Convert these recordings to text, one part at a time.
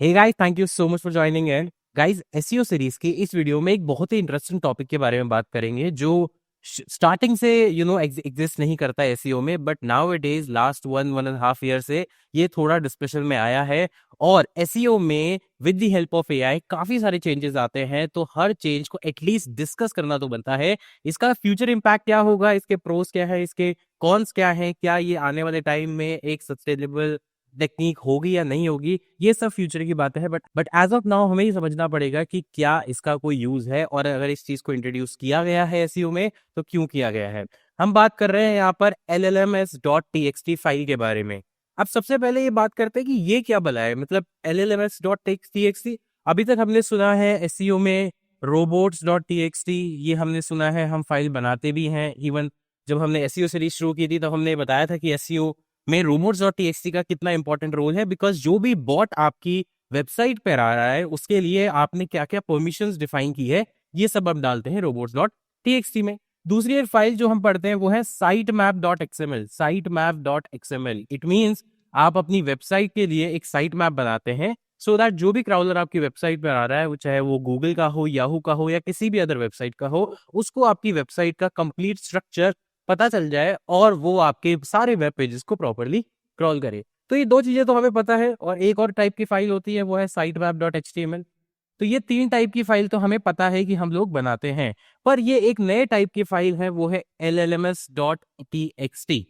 Hey guys, thank you so much for joining in. Guys, SEO series की इस video में एक बहुत ही इंटरेस्टिंग टॉपिक के बारे में बात करेंगे जो स्टार्टिंग से एग्जिस्ट नहीं करता है एसईओ में, but now it is last one and half year से ये थोड़ा डिस्कशन में आया है। और एसईओ में with the help of AI काफी सारे चेंजेस आते हैं, तो हर चेंज को एटलीस्ट डिस्कस करना तो बनता है। इसका फ्यूचर इम्पैक्ट क्या होगा, इसके प्रोस क्या है, इसके कॉन्स क्या है, क्या ये आने वाले टाइम में एक सस्टेनेबल टेक्निक होगी या नहीं होगी, ये सब फ्यूचर की बातें हैं। बट एज ऑफ नाउ हमें ये समझना पड़ेगा कि क्या इसका कोई यूज है, और अगर इस चीज को इंट्रोड्यूस किया गया है एसईओ में तो क्यों किया गया है। हम बात कर रहे हैं यहाँ पर llms.txt फाइल के बारे में। अब सबसे पहले ये बात करते हैं कि ये क्या भला है, मतलब llms.txt। अभी तक हमने सुना है एसईओ में robots.txt, ये हमने सुना है, हम फाइल बनाते भी हैं। इवन जब हमने एसईओ सीरीज शुरू की थी तब हमने बताया था कि एसईओ में रूमर्स और टीएक्सटी का कितना इंपॉर्टेंट रोल है, बिकॉज जो भी बॉट आपकी वेबसाइट पर आ रहा है उसके लिए आपने क्या क्या परमिशंस डिफाइन की है, ये सब हम डालते हैं रोबोट्स डॉट टीएक्सटी में। दूसरी एक फाइल जो हम पढ़ते हैं वो है sitemap.xml। sitemap.xml इट मींस आप अपनी वेबसाइट के लिए एक साइट मैप बनाते हैं, सो दैट जो भी क्राउलर आपकी वेबसाइट पर आ रहा है, वो चाहे वो गूगल का हो, याहू का हो या किसी भी अदर वेबसाइट का हो, उसको आपकी वेबसाइट का कंप्लीट स्ट्रक्चर पता चल जाए और वो आपके सारे वेब पेजेस को प्रॉपर्ली क्रॉल करे। तो ये दो चीजें तो हमें पता है। और एक और टाइप की फाइल होती है वो है sitemap.html। तो ये तीन टाइप की फाइल तो हमें पता है कि हम लोग बनाते हैं। पर ये एक नए टाइप की फाइल है, वो है llms.txt।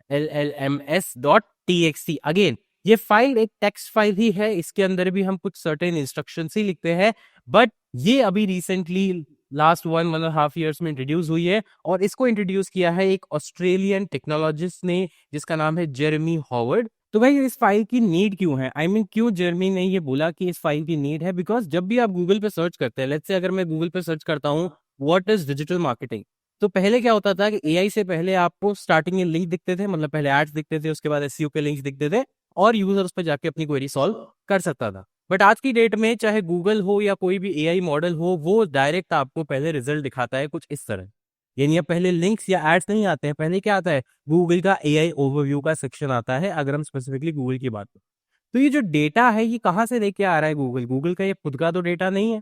llms.txt अगेन ये फाइल एक टेक्स्ट फाइल ही है, इसके अंदर भी हम कुछ सर्टेन इंस्ट्रक्शन ही लिखते हैं। बट ये अभी recently last one and half years में इंट्रोड्यूस हुई है, और इसको इंट्रोड्यूस किया है एक ऑस्ट्रेलियन टेक्नोलॉजिस्ट ने जिसका नाम है जेरेमी हॉवर्ड। तो भाई इस फाइल की नीड क्यों है, आई मीन क्यों जेरेमी ने ये बोला कि इस फाइल की नीड है, बिकॉज जब भी आप गूगल पे सर्च करते हैं, लेट्स से अगर मैं गूगल पे सर्च करता हूँ व्हाट इज डिजिटल मार्केटिंग, तो पहले क्या होता था कि एआई से पहले आपको स्टार्टिंग में लिंक दिखते थे, मतलब पहले एड्स दिखते थे, उसके बाद एसईओ के लिंक्स दिखते थे और यूजर उस पर जाके अपनी क्वेरी सॉल्व कर सकता था। बट आज की डेट में चाहे गूगल हो या कोई भी एआई मॉडल हो, वो डायरेक्ट आपको पहले रिजल्ट दिखाता है कुछ इस तरह। यानी अब पहले लिंक्स या एड्स नहीं आते हैं, पहले क्या आता है, गूगल का एआई ओवरव्यू का सेक्शन आता है, अगर हम स्पेसिफिकली गूगल की बात करें। तो ये जो डेटा है ये कहाँ से लेके आ रहा है गूगल, गूगल का ये खुद का तो डेटा नहीं है,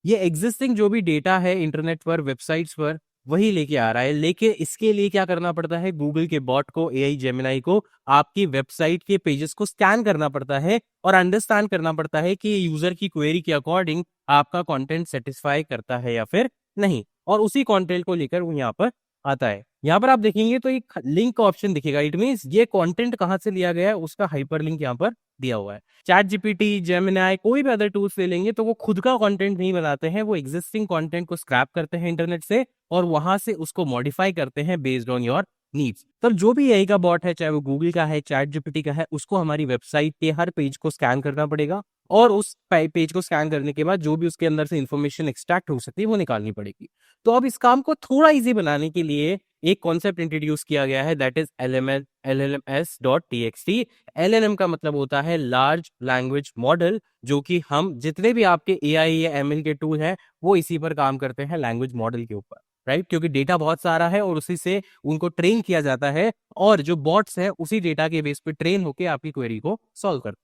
ये एग्जिस्टिंग जो भी डेटा है इंटरनेट पर, वेबसाइट्स पर, वही लेके आ रहा है। लेकिन इसके लिए क्या करना पड़ता है, गूगल के बॉट को, एआई जेमिनाई को आपकी वेबसाइट के पेजेस को स्कैन करना पड़ता है और अंडरस्टैंड करना पड़ता है कि यूजर की क्वेरी के अकॉर्डिंग आपका कंटेंट सेटिस्फाई करता है या फिर नहीं, और उसी कंटेंट को लेकर वो यहाँ पर आता है। यहाँ पर आप देखेंगे तो एक लिंक का ऑप्शन दिखेगा, इट मींस ये कंटेंट कहाँ से लिया गया है उसका हाइपर लिंक यहाँ पर दिया हुआ है। चैट जीपीटी, जेमिनाई, कोई भी अदर टूल्स ले लेंगे तो वो खुद का कंटेंट नहीं बनाते हैं, वो एग्जिस्टिंग कंटेंट को स्क्रैप करते हैं इंटरनेट से और वहां से उसको मॉडिफाई करते हैं बेस्ड ऑन योर नीड्स। तब जो भी एआई का बॉट है, चाहे वो गूगल का है, चैट जीपीटी का है, उसको हमारी वेबसाइट के हर पेज को स्कैन करना पड़ेगा, और उस पेज को स्कैन करने के बाद जो भी उसके अंदर से इंफॉर्मेशन एक्सट्रैक्ट हो सकती है वो निकालनी पड़ेगी। तो अब इस काम को थोड़ा इजी बनाने के लिए एक कॉन्सेप्ट इंट्रोड्यूस किया गया है, दैट इज llms.txt। LLM का मतलब होता है लार्ज लैंग्वेज मॉडल, जो कि हम जितने भी आपके एआई या एमएल के टूल हैं वो इसी पर काम करते हैं, लैंग्वेज मॉडल के ऊपर, राइट? क्योंकि डेटा बहुत सारा है और उसी से उनको ट्रेन किया जाता है, और जो बॉट्स है उसी डेटा के बेस पे ट्रेन होकर आपकी क्वेरी को सॉल्व करते हैं।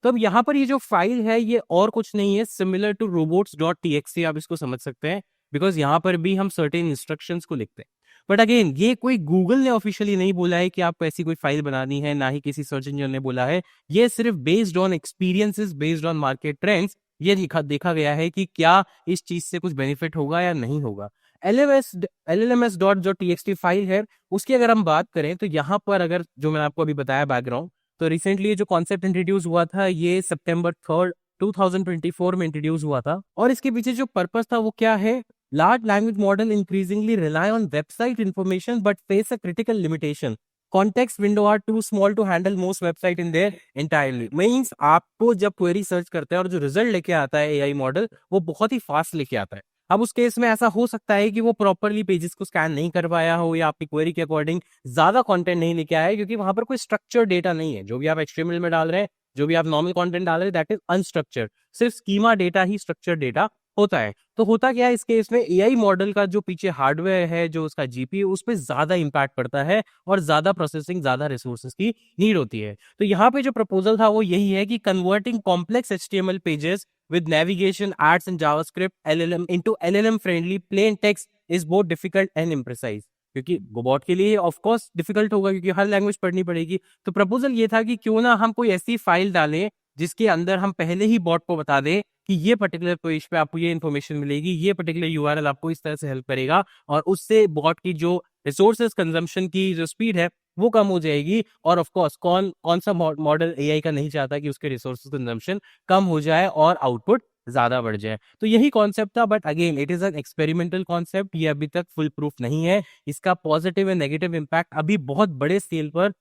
तो अब यहाँ पर ये जो फाइल है ये और कुछ नहीं है, सिमिलर टू robots.txt आप इसको समझ सकते हैं, बिकॉज यहाँ पर भी हम सर्टेन इंस्ट्रक्शंस को लिखते हैं। बट अगेन ये कोई गूगल ने ऑफिशियली नहीं बोला है कि आपको ऐसी कोई फाइल बनानी है, ना ही किसी सर्च इंजन ने बोला है। ये सिर्फ based on experiences, based on market trends, ये देखा गया है कि क्या इस चीज से कुछ बेनिफिट होगा या नहीं होगा। llms.txt फाइल है, उसकी अगर हम बात करें तो यहाँ पर अगर जो मैंने आपको अभी बताया बैकग्राउंड, तो रिसेंटली जो कॉन्सेप्ट इंट्रोड्यूस हुआ था ये सितंबर 3 2024 में इंट्रोड्यूस हुआ था, और इसके पीछे जो पर्पस था वो क्या है, large language model increasingly rely on website information but face a critical limitation. Context window are too small to handle most website in their entirely. Means आपको जब क्वेरी सर्च करते हैं और जो रिजल्ट लेके आता है एआई मॉडल वो बहुत ही फास्ट लेके आता है। अब उस केस में ऐसा हो सकता है कि वो प्रॉपरली पेजेस को स्कैन नहीं कर पाया हो, या आपकी क्वेरी के अकॉर्डिंग ज्यादा कंटेंट नहीं लेके आया है, क्योंकि वहां पर कोई स्ट्रक्चर डेटा नहीं है। जो भी आप एचटीएमएल में डाल रहे हैं, जो भी आप नॉर्मल कंटेंट डाल रहे हैं, दैट इज अनस्ट्रक्चर्ड, सिर्फ स्कीमा डेटा ही स्ट्रक्चर डेटा होता है। तो होता क्या है इस केस में, एआई मॉडल का जो पीछे हार्डवेयर है, जो उसका जीपीयू, उस पे ज्यादा इंपैक्ट पड़ता है और ज्यादा प्रोसेसिंग, ज्यादा रिसोर्सेज की नीड होती है। तो यहाँ पे जो प्रपोजल था वो यही है कि converting complex HTML pages with navigation, ads and JavaScript LLM into LLM friendly plain text is both difficult and imprecise। क्योंकि बॉट के लिए ऑफ कोर्स डिफिकल्ट होगा क्योंकि हर लैंग्वेज पढ़नी पड़ेगी। तो प्रपोजल ये था कि क्यों ना हम कोई ऐसी फाइल डालें जिसके अंदर हम पहले ही बॉट को बता दें कि ये पर्टिकुलर पेज पे आपको ये इन्फॉर्मेशन मिलेगी, ये पर्टिकुलर यूआरएल आपको इस तरह से हेल्प करेगा, और उससे बॉट की जो रिसोर्सेज कंजम्पशन की जो स्पीड है वो कम हो जाएगी। और ऑफ कोर्स कौन कौन सा मॉडल एआई का नहीं चाहता कि उसके रिसोर्सेज कंजम्पशन कम हो जाए और आउटपुट ज्यादा बढ़ जाए। तो यही कॉन्सेप्ट था, but again it is an experimental concept, ये अभी तक फुल प्रूफ नहीं है। इसका पॉजिटिव एंड नेगेटिव इम्पैक्ट अभी बहुत बड़े स्केल पर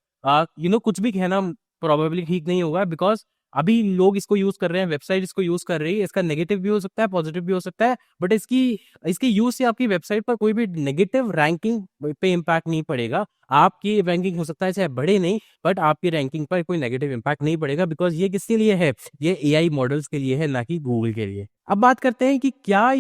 कुछ भी कहना प्रोबेबली ठीक नहीं होगा, बिकॉज अभी लोग इसको यूज कर रहे हैं, वेबसाइट इसको यूज कर रही है। इसका नेगेटिव भी हो सकता है, पॉजिटिव भी हो सकता है, बट इसके यूज से आपकी वेबसाइट पर कोई भी नेगेटिव रैंकिंग पे इम्पैक्ट नहीं पड़ेगा। आपकी रैंकिंग हो सकता है चाहे बढ़े नहीं, बट आपकी रैंकिंग पर कोई नेगेटिव इम्पैक्ट नहीं पड़ेगा, बिकॉज ये किसके लिए है, ये एआई मॉडल्स के लिए है, ना कि गूगल के लिए। अब बात करते हैं कि क्या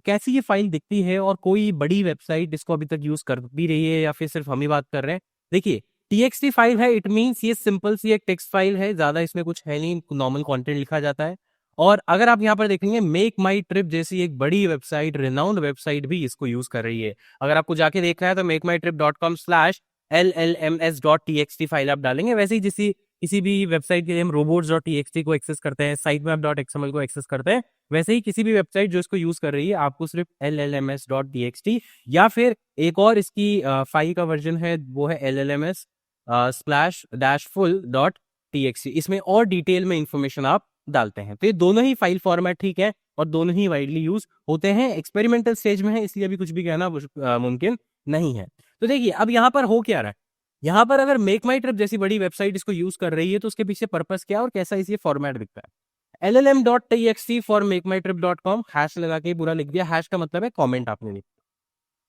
कैसी ये फाइल दिखती है और कोई बड़ी वेबसाइट इसको अभी तक यूज कर भी रही है या फिर सिर्फ हम ही बात कर रहे हैं। देखिए, टीएक्सटी फाइल है, इट मीन्स ये सिंपल सी एक टेक्स्ट फाइल है, ज्यादा इसमें कुछ है नहीं, नॉर्मल कंटेंट लिखा जाता है। और अगर आप यहाँ पर देखेंगे, मेक माई ट्रिप जैसी एक बड़ी वेबसाइट, रिनाउंड वेबसाइट भी इसको यूज कर रही है। अगर आपको जाके देखना है तो makemytrip.com/llms.txt फाइल आप डालेंगे। वैसे ही किसी भी वेबसाइट के लिए हम robots.txt को एक्सेस करते हैं, sitemap.xml को एक्सेस करते हैं, वैसे ही किसी भी वेबसाइट जो इसको यूज कर रही है आपको सिर्फ llms.txt या फिर एक और इसकी फाइल का वर्जन है वो है llms/full.txt, इसमें और डिटेल में इंफॉर्मेशन आप डालते हैं। तो ये दोनों ही फाइल फॉर्मेट ठीक है और दोनों ही वाइडली यूज होते हैं। एक्सपेरिमेंटल स्टेज में है, इसलिए अभी कुछ भी कहना मुमकिन नहीं है। तो देखिए अब यहाँ पर हो क्या रहा है, यहाँ पर अगर मेक माई ट्रिप जैसी बड़ी वेबसाइट इसको यूज कर रही है तो उसके पीछे पर्पस क्या है और कैसा इसे फॉर्मेट दिखता है। llm.txt फॉर makemytrip.com, हैश लगा के पूरा लिख दिया। हैश का मतलब है कमेंट आपने लिखा।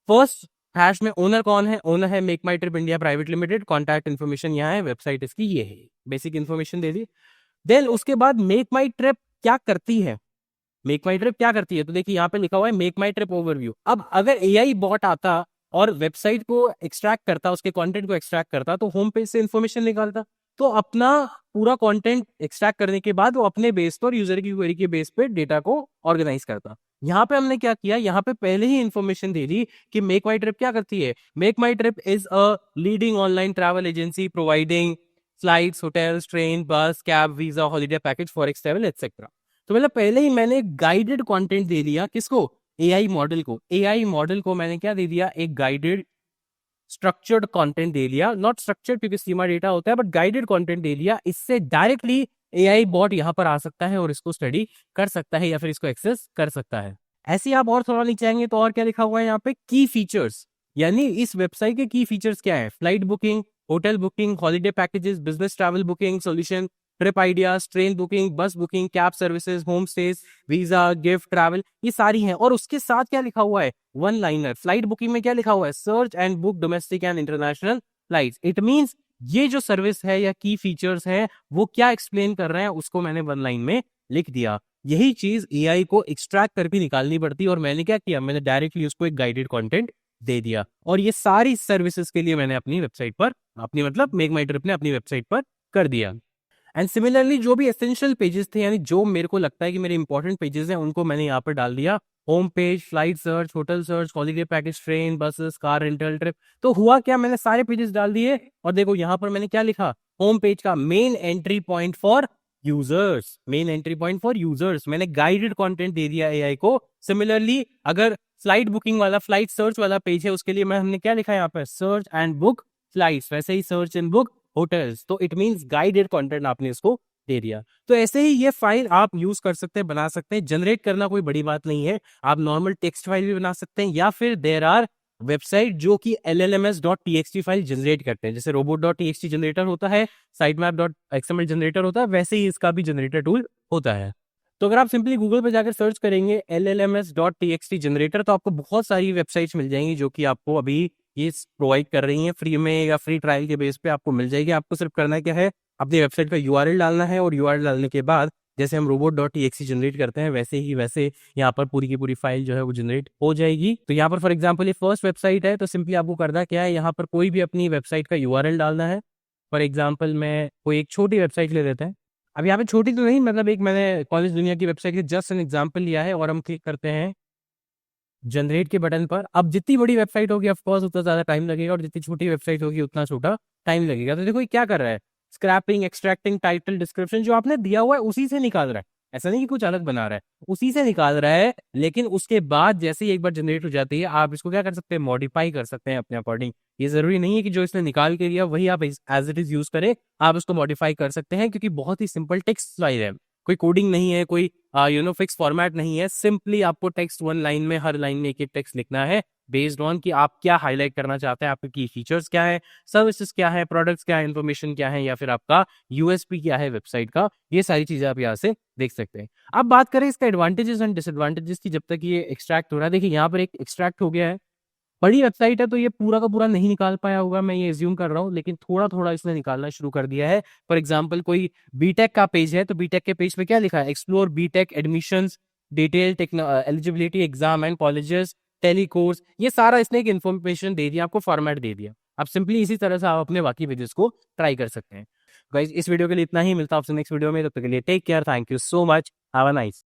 फर्स्ट हैश में ओनर कौन है, ओनर है Make My Trip India private limited, contact information यहाँ है, वेबसाइट इसकी ये है, बेसिक इन्फॉर्मेशन दे दी। देन उसके बाद मेक माई ट्रिप क्या करती है, मेक माई ट्रिप क्या करती है, तो देखिए यहाँ पे लिखा हुआ है मेक माई ट्रिप ओवरव्यू। अब अगर एआई बॉट आता और वेबसाइट को एक्सट्रैक्ट करता, उसके कंटेंट को एक्सट्रैक्ट करता, तो होम पेज से इंफॉर्मेशन निकालता, तो अपना पूरा कंटेंट एक्सट्रैक्ट करने के बाद वो अपने बेस पर, यूजर की क्वेरी के बेस पे डेटा को ऑर्गेनाइज करता। यहाँ पे हमने क्या किया, यहाँ पे पहले ही इंफॉर्मेशन दे दी कि मेक माई ट्रिप क्या करती है। Make My Trip is a leading online travel agency providing flights, hotels, train, bus, cab, visa, holiday package, forex travel etcetera. तो मतलब पहले ही मैंने गाइडेड कंटेंट दे दिया, किसको, एआई मॉडल को। एआई मॉडल को मैंने क्या दे दिया, एक गाइडेड स्ट्रक्चर्ड कंटेंट दे दिया, नॉट स्ट्रक्चर्ड क्योंकि स्कीमा डेटा होता है, बट गाइडेड कंटेंट दे दिया। इससे डायरेक्टली एआई बॉट यहाँ पर आ सकता है और इसको स्टडी कर सकता है या फिर इसको एक्सेस कर सकता है। ऐसे ही आप और थोड़ा नीचे आएंगे तो और क्या लिखा हुआ है यहाँ पे, की फीचर्स, यानी इस वेबसाइट के की फीचर्स क्या है, flight booking, hotel booking, holiday packages, business travel booking solution, trip ideas, train booking, bus booking, cab services, home stays, visa, gift, travel, ये सारी हैं। और उसके साथ क्या लिखा हुआ है, वन लाइनर। फ्लाइट बुकिंग में क्या लिखा हुआ है, search and book domestic and international flights. It means ये जो सर्विस है या की फीचर्स है वो क्या एक्सप्लेन कर रहे हैं उसको मैंने वन लाइन में लिख दिया। यही चीज एआई को एक्सट्रैक्ट करके निकालनी पड़ती है और मैंने क्या किया, मैंने डायरेक्टली उसको एक गाइडेड कंटेंट दे दिया। और ये सारी सर्विसेज के लिए मैंने अपनी वेबसाइट पर, अपनी मतलब मेक माई ट्रिप ने अपनी वेबसाइट पर कर दिया। एंड सिमिलरली जो भी एसेंशियल पेजेस थे, यानी जो मेरे को लगता है कि मेरे इंपॉर्टेंट पेजेस हैं, उनको मैंने यहाँ पर डाल दिया। Home page, flight search, hotel search, holiday package, train, buses, car rental, trip. तो हुआ क्या, मैंने सारे पेजेस डाल दिए और देखो यहाँ पर मैंने क्या लिखा, होम पेज का main entry point for users, main entry point for users. मैंने गाइडेड कंटेंट दे दिया एआई को। सिमिलरली अगर फ्लाइट बुकिंग वाला, फ्लाइट सर्च वाला पेज है, उसके लिए हमने क्या लिखा है यहाँ पर, सर्च एंड बुक फ्लाइट्स, वैसे ही सर्च एंड बुक होटल्स। तो इट मींस गाइडेड कंटेंट आपने इसको दे दिया। तो ऐसे ही ये फाइल आप यूज कर सकते हैं, बना सकते हैं। जनरेट करना कोई बड़ी बात नहीं है, आप नॉर्मल टेक्स्ट फाइल भी बना सकते हैं या फिर देयर आर वेबसाइट जो कि llms.txt फाइल जनरेट करते हैं। जैसे robot.txt जनरेटर होता है, sitemap.xml जनरेटर होता है, वैसे ही इसका भी जनरेटर टूल होता है। तो अगर आप सिंपली गूगल पे जाकर सर्च करेंगे llms.txt जनरेटर तो आपको बहुत सारी वेबसाइट्स मिल जाएंगी जो कि आपको अभी ये प्रोवाइड कर रही हैं फ्री में या फ्री ट्रायल के बेस पे आपको मिल जाएगी। आपको सिर्फ करना क्या है, अपनी वेबसाइट का यूआरएल डालना है और यूआरएल डालने के बाद जैसे हम robot.txt जनरेट करते हैं वैसे यहाँ पर पूरी की पूरी फाइल जो है वो जनरेट हो जाएगी। तो यहाँ पर फॉर एग्जांपल ये फर्स्ट वेबसाइट है, तो सिंपली आपको करना क्या है, यहाँ पर कोई भी अपनी वेबसाइट का यूआरएल डालना है। फॉर एग्जांपल मैं कोई एक छोटी वेबसाइट ले लेते हैं। अब यहाँ पे छोटी तो नहीं, मतलब एक मैंने कॉलेज दुनिया की वेबसाइट के जस्ट एन एग्जाम्पल लिया है और हम क्लिक करते हैं जनरेट के बटन पर। अब जितनी बड़ी वेबसाइट होगी ऑफकोर्स उतना ज्यादा टाइम लगेगा, और जितनी छोटी वेबसाइट होगी उतना छोटा टाइम लगेगा। तो देखो ये क्या कर रहा है, स्क्रैपिंग, एक्सट्रैक्टिंग, टाइटल, डिस्क्रिप्शन जो आपने दिया हुआ है उसी से निकाल रहा है। ऐसा नहीं कि कुछ अलग बना रहा है, उसी से निकाल रहा है। लेकिन उसके बाद जैसे ही एक बार जनरेट हो जाती है, आप इसको क्या कर सकते हैं, मॉडिफाई कर सकते हैं अपने अकॉर्डिंग। ये जरूरी नहीं है कि जो इसने निकाल के दिया वही आप एज इट इज यूज करें, आप उसको मॉडिफाई कर सकते हैं, क्योंकि बहुत ही सिंपल टेक्स्ट फाइल है, कोई कोडिंग नहीं है, कोई फिक्स फॉर्मेट नहीं है। सिंपली आपको टेक्स्ट वन लाइन में, हर लाइन में एक एक टेक्स्ट लिखना है बेस्ड ऑन कि आप क्या हाईलाइट करना चाहते हैं, आपके की फीचर्स क्या है, सर्विसेज क्या है, प्रोडक्ट्स क्या है, इन्फॉर्मेशन क्या है, या फिर आपका यूएसपी क्या है वेबसाइट का। ये सारी चीजें आप यहाँ से देख सकते हैं। अब बात करें इसका एडवांटेजेस एंड डिसएडवांटेजेस की, जब तक ये एक्सट्रैक्ट हो रहा है। देखिए यहाँ पर एक एक्सट्रैक्ट हो गया है, बड़ी वेबसाइट है तो ये पूरा का पूरा नहीं निकाल पाया होगा, मैं ये एज्यूम कर रहा हूँ, लेकिन थोड़ा थोड़ा इसने निकालना शुरू कर दिया है। फॉर एग्जांपल कोई बीटेक का पेज है, तो बीटेक के पेज पे क्या लिखा है, explore BTech admissions, detail eligibility exam and colleges, telecourse, ये सारा इसने एक इन्फॉर्मेशन दे दिया, आपको फॉर्मेट दे दिया। आप सिंपली इसी तरह से आप अपने बाकी पेजेस को ट्राई कर सकते हैं। गाइस इस वीडियो के लिए इतना ही, मिलता है आपसे नेक्स्ट वीडियो में, तब तक के लिए take care, thank you so much, have a nice.